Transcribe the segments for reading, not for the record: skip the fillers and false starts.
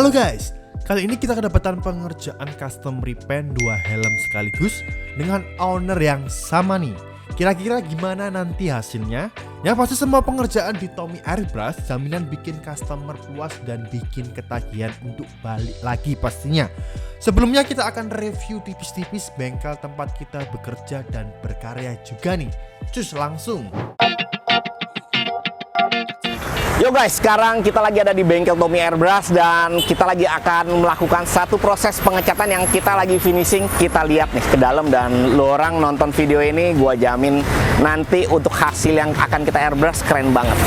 Halo guys, kali ini kita kedapatan pengerjaan custom repaint 2 helm sekaligus dengan owner yang sama nih. Kira-kira gimana nanti hasilnya? Yang pasti semua pengerjaan di Tommy Airbrush jaminan bikin customer puas dan bikin ketagihan untuk balik lagi pastinya. Sebelumnya kita akan review tipis-tipis bengkel tempat kita bekerja dan berkarya juga nih. Cus langsung. Yo guys, sekarang kita lagi ada di bengkel Tommy Airbrush dan kita lagi akan melakukan satu proses pengecatan yang kita lagi finishing. Kita lihat nih ke dalam dan lo orang nonton video ini gua jamin nanti untuk hasil yang akan kita airbrush keren banget.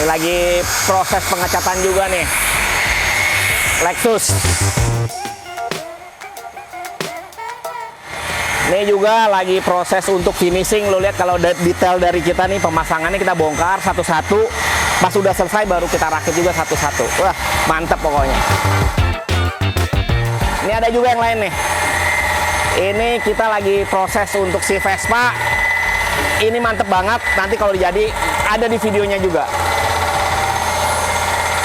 Ini lagi proses pengecatan juga nih Lexus. Ini juga lagi proses untuk finishing. Lo lihat kalau detail dari kita nih, pemasangannya kita bongkar satu-satu. Pas sudah selesai baru kita rakit juga satu-satu. Wah, mantep pokoknya. Ini ada juga yang lain nih. Ini kita lagi proses untuk si Vespa. Ini mantep banget. Nanti kalau jadi ada di videonya juga.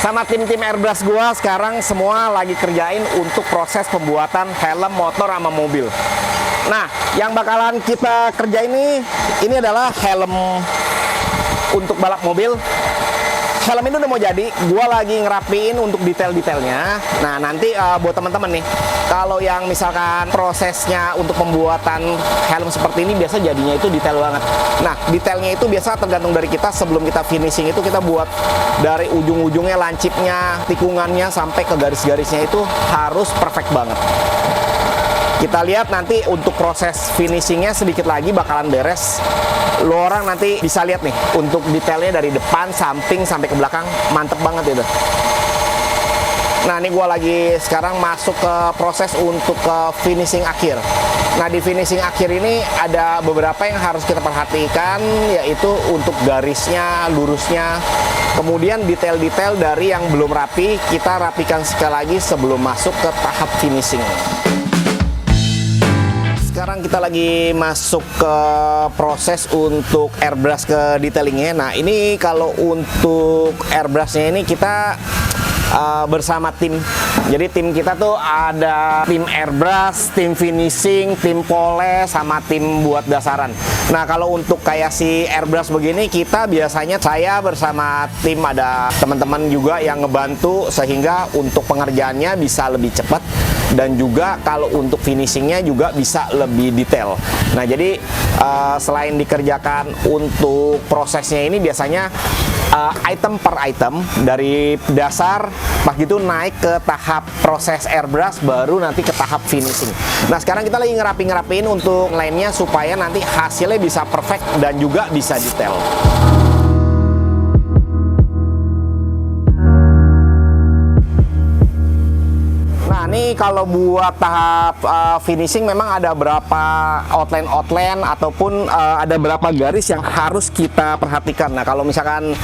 Sama tim-tim airbrush gua sekarang semua lagi kerjain untuk proses pembuatan helm motor sama mobil. Nah, yang bakalan kita kerja ini adalah helm untuk balap mobil. Helm itu udah mau jadi, gua lagi ngerapiin untuk detail-detailnya. Nah, nanti buat teman-teman nih, kalau yang misalkan prosesnya untuk pembuatan helm seperti ini biasa jadinya itu detail banget. Nah, detailnya itu biasa tergantung dari kita. Sebelum kita finishing itu kita buat dari ujung-ujungnya, lancipnya, tikungannya sampai ke garis-garisnya itu harus perfect banget. Kita lihat nanti untuk proses finishingnya sedikit lagi bakalan beres. Lo orang nanti bisa lihat nih untuk detailnya dari depan, samping, sampai ke belakang. Mantep banget itu. Nah, ini gua lagi sekarang masuk ke proses untuk ke finishing akhir. Nah, di finishing akhir ini ada beberapa yang harus kita perhatikan, yaitu untuk garisnya, lurusnya. Kemudian detail-detail dari yang belum rapi, kita rapikan sekali lagi sebelum masuk ke tahap finishing. Sekarang kita lagi masuk ke proses untuk airbrush ke detailingnya. Nah, ini kalau untuk airbrushnya ini kita bersama tim. Jadi tim kita tuh ada tim airbrush, tim finishing, tim poles, sama tim buat dasaran. Nah, kalau untuk kayak si airbrush begini, kita biasanya saya bersama tim ada teman-teman juga yang ngebantu sehingga untuk pengerjaannya bisa lebih cepat. Dan juga kalau untuk finishingnya juga bisa lebih detail. Nah, jadi selain dikerjakan untuk prosesnya ini biasanya item per item dari dasar pas gitu naik ke tahap proses airbrush baru nanti ke tahap finishing. Nah, sekarang kita lagi ngerapiin untuk lainnya supaya nanti hasilnya bisa perfect dan juga bisa detail. Ini kalau buat tahap finishing memang ada berapa outline ataupun ada berapa garis yang harus kita perhatikan. Nah, kalau misalkan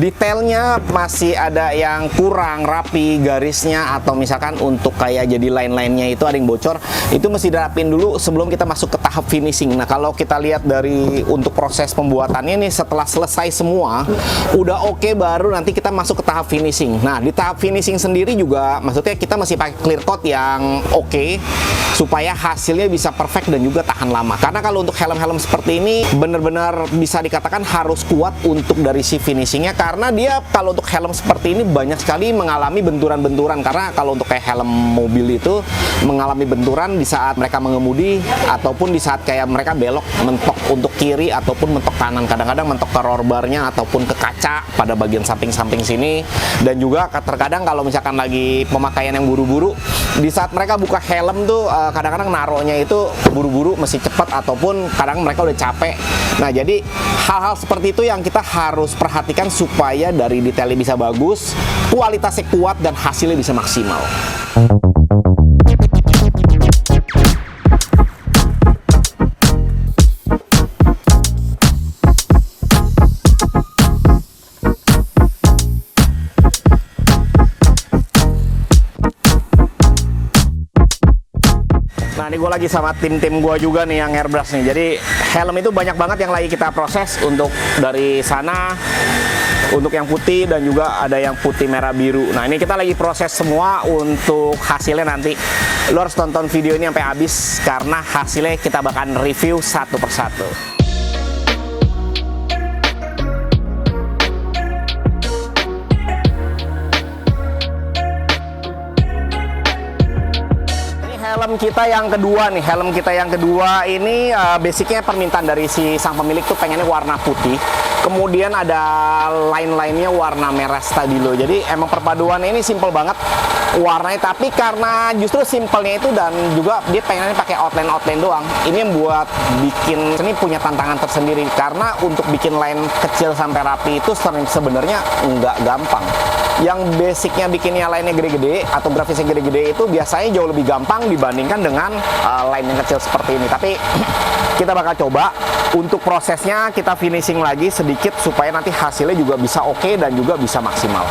detailnya masih ada yang kurang rapi garisnya, atau misalkan untuk kayak jadi line-line-nya itu ada yang bocor, itu mesti dirapin dulu sebelum kita masuk ke tahap finishing. Nah, kalau kita lihat dari untuk proses pembuatannya nih, setelah selesai semua udah oke, baru nanti kita masuk ke tahap finishing. Nah, di tahap finishing sendiri juga maksudnya kita masih pakai clear coat yang oke supaya hasilnya bisa perfect dan juga tahan lama. Karena kalau untuk helm-helm seperti ini benar-benar bisa dikatakan harus kuat untuk dari si finishingnya, karena dia kalau untuk helm seperti ini banyak sekali mengalami benturan-benturan. Karena kalau untuk kayak helm mobil itu mengalami benturan di saat mereka mengemudi ataupun di saat kayak mereka belok mentok untuk kiri ataupun mentok kanan. Kadang-kadang mentok ke roll barnya ataupun ke kaca pada bagian samping-samping sini. Dan juga terkadang kalau misalkan lagi pemakaian yang buru-buru, di saat mereka buka helm tuh kadang-kadang naruhnya itu buru-buru, mesti cepat ataupun kadang mereka udah capek. Nah, jadi hal-hal seperti itu yang kita harus perhatikan supaya dari detailnya bisa bagus, kualitasnya kuat, dan hasilnya bisa maksimal. Nah, ini gue lagi sama tim-tim gue juga nih yang airbrush nih. Jadi helm itu banyak banget yang lagi kita proses untuk dari sana, untuk yang putih dan juga ada yang putih merah biru. Nah, ini kita lagi proses semua untuk hasilnya nanti. Lo harus tonton video ini sampai habis karena hasilnya kita bakalan review satu persatu. Helm kita yang kedua nih, helm kita yang kedua ini basicnya permintaan dari si sang pemilik tuh pengennya warna putih, kemudian ada line-lainnya warna merah stabilo. Jadi emang perpaduannya ini simple banget warnanya, tapi karena justru simpelnya itu dan juga dia pengennya pakai outline doang, ini yang buat bikin ini punya tantangan tersendiri karena untuk bikin line kecil sampai rapi itu sebenarnya nggak gampang. Yang basicnya bikinnya line-nya gede-gede atau grafisnya gede-gede itu biasanya jauh lebih gampang dibandingkan dengan line yang kecil seperti ini. Tapi kita bakal coba untuk prosesnya kita finishing lagi sedikit supaya nanti hasilnya juga bisa oke dan juga bisa maksimal.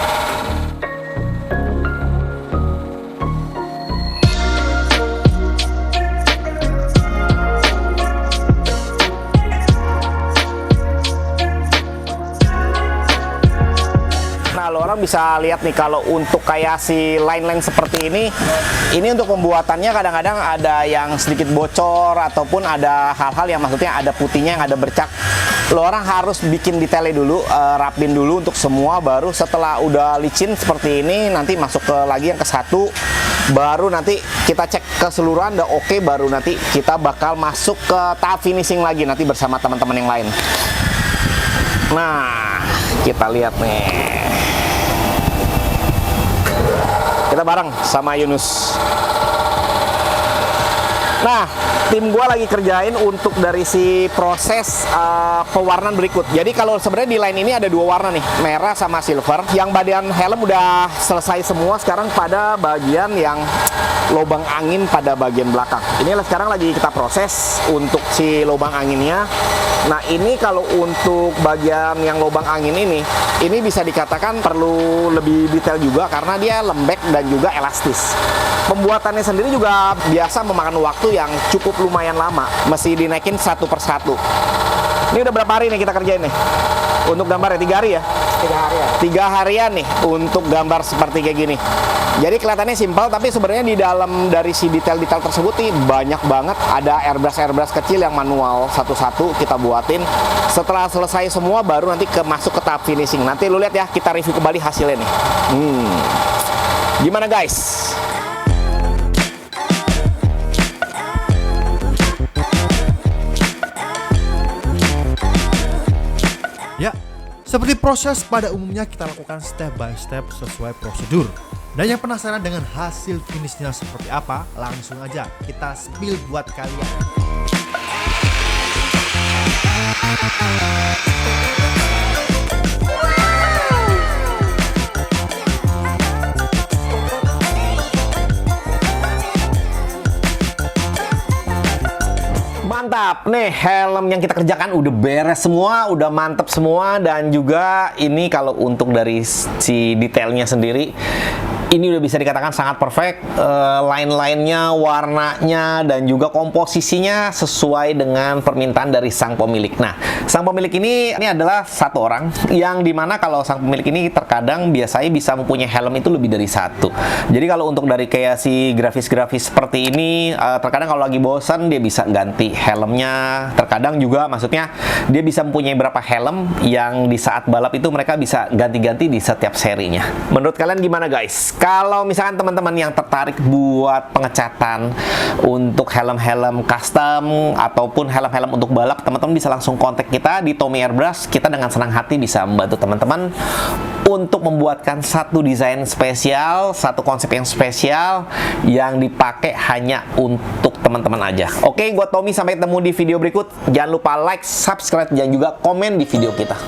Lo orang bisa lihat nih kalau untuk kayak si line-line seperti ini untuk pembuatannya kadang-kadang ada yang sedikit bocor ataupun ada hal-hal yang maksudnya ada putihnya yang ada bercak. Lo orang harus bikin detailnya dulu, rapin dulu untuk semua, baru setelah udah licin seperti ini nanti masuk ke lagi yang ke satu, baru nanti kita cek keseluruhan udah oke, baru nanti kita bakal masuk ke tahap finishing lagi nanti bersama teman-teman yang lain. Nah, kita lihat nih. Kita bareng sama Yunus. Nah, tim gua lagi kerjain untuk dari si proses pewarnaan berikut. Jadi kalau sebenarnya di line ini ada dua warna nih, merah sama silver. Yang bagian helm udah selesai semua, sekarang pada bagian yang lubang angin pada bagian belakang. Ini sekarang lagi kita proses untuk si lubang anginnya. Nah, ini kalau untuk bagian yang lubang angin ini bisa dikatakan perlu lebih detail juga karena dia lembek dan juga elastis. Pembuatannya sendiri juga biasa memakan waktu yang cukup lumayan lama, mesti dinaikin satu persatu. Ini udah berapa hari nih kita kerjain nih? Untuk gambarnya 3 hari ya? 3 harian. 3 harian nih untuk gambar seperti kayak gini. Jadi kelihatannya simpel, tapi sebenarnya di dalam dari si detail-detail tersebut nih banyak banget. Ada airbrush kecil yang manual satu-satu kita buatin. Setelah selesai semua baru nanti masuk ke tahap finishing. Nanti lu lihat ya, kita review kembali hasilnya nih. Gimana guys? Ya, seperti proses pada umumnya kita lakukan step by step sesuai prosedur. Dan yang penasaran dengan hasil finishnya seperti apa, langsung aja kita spill buat kalian. Mantap, nih helm yang kita kerjakan udah beres semua, udah mantep semua, dan juga ini kalau untuk dari si detailnya sendiri ini udah bisa dikatakan sangat perfect. Line-line-nya, warnanya, dan juga komposisinya sesuai dengan permintaan dari sang pemilik. Nah, sang pemilik ini adalah satu orang yang dimana kalau sang pemilik ini terkadang biasanya bisa mempunyai helm itu lebih dari satu. Jadi kalau untuk dari kayak si grafis-grafis seperti ini, terkadang kalau lagi bosan dia bisa ganti helmnya. Terkadang juga maksudnya dia bisa mempunyai berapa helm yang di saat balap itu mereka bisa ganti-ganti di setiap serinya. Menurut kalian gimana guys? Kalau misalkan teman-teman yang tertarik buat pengecatan untuk helm-helm custom ataupun helm-helm untuk balap, teman-teman bisa langsung kontak kita di Tommy Airbrush. Kita dengan senang hati bisa membantu teman-teman untuk membuatkan satu desain spesial, satu konsep yang spesial yang dipakai hanya untuk teman-teman aja. Oke, gua Tommy, sampai ketemu di video berikut. Jangan lupa like, subscribe, dan juga komen di video kita.